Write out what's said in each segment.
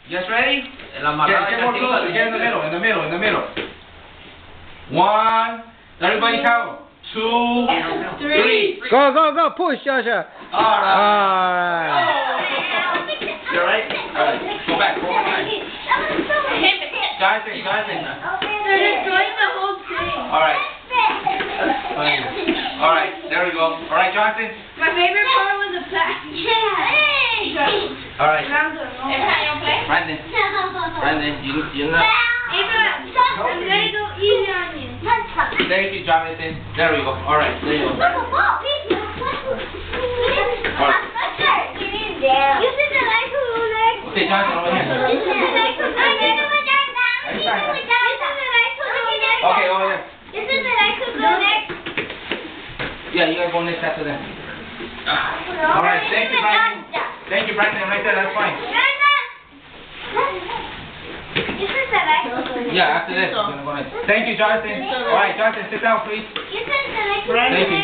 You guys ready? Get more closer. Get in the middle. In the middle. 1. Everybody count. 2, 3. Go. Push, Joshua. Alright. You alright? Alright. Go back. One more time. Jonathan. They're destroying the whole thing. Alright. Alright. There we go. Alright, Jonathan. My favorite part was the pack. Alright. Brandon, you're not. I'm gonna go easy on you. Thank you, Jonathan. There we go. Alright, there you go. Okay, Jonathan, over here. Okay, over here. Yeah, you gotta go next after that. Alright, thank you, Brandon. Thank you, Brandon. Right there, that's fine. Yeah, after this, we're gonna go next. Thank you, Jonathan. Alright, Jonathan, sit down, please. Thank you.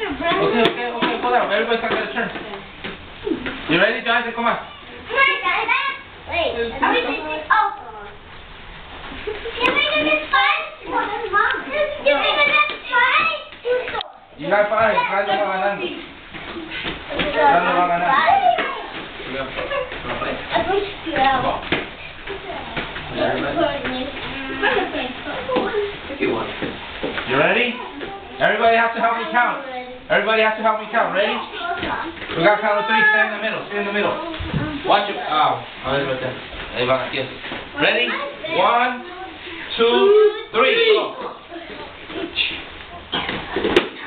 Okay, hold on. Everybody's not gonna turn. You ready, Jonathan? Come on. You got 5. ¿Cuándo va ganando? ¿Cuándo va ganando? You ready? Everybody has to help me count. Ready? We got count of 3. Stay in the middle. Watch it. Ahí van aquí. Ready? 1, 2, 3. Go.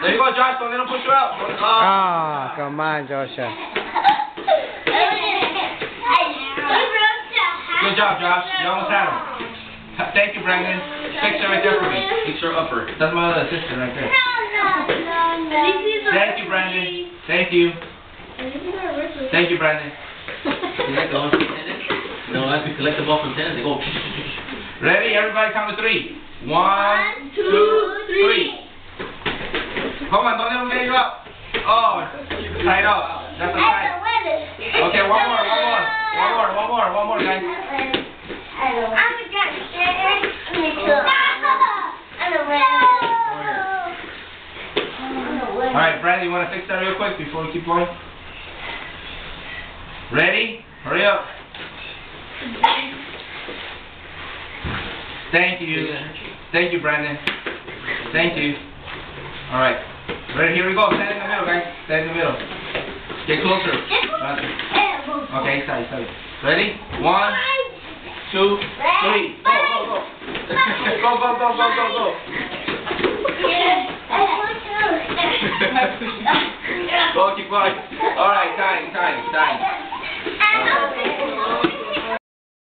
There you go, Josh. Don't let him push you out. Come on, Joshua. Good job, Josh. You almost had him. Thank you, Brandon. Fix it right there for me. Fix her upper. That's my other assistant right there. Thank you, Brandon. Thank you. Thank you, Brandon. You like the one from tennis? No, I can collect the ball from tennis. They go. Ready? Everybody count to 3. 1, 2, 3. Come on, don't let him get you up. Oh, tied up. That's a tie. Okay, one more, guys. Alright, Brandon, you want to fix that real quick before we keep going? Ready? Hurry up. Thank you, Brandon. Thank you. Alright. Ready? Here we go. Stand in the middle, guys. Stand in the middle. Get closer. Okay, sorry. Ready? 1, 2, 3. Go. Go, keep going. Alright, time.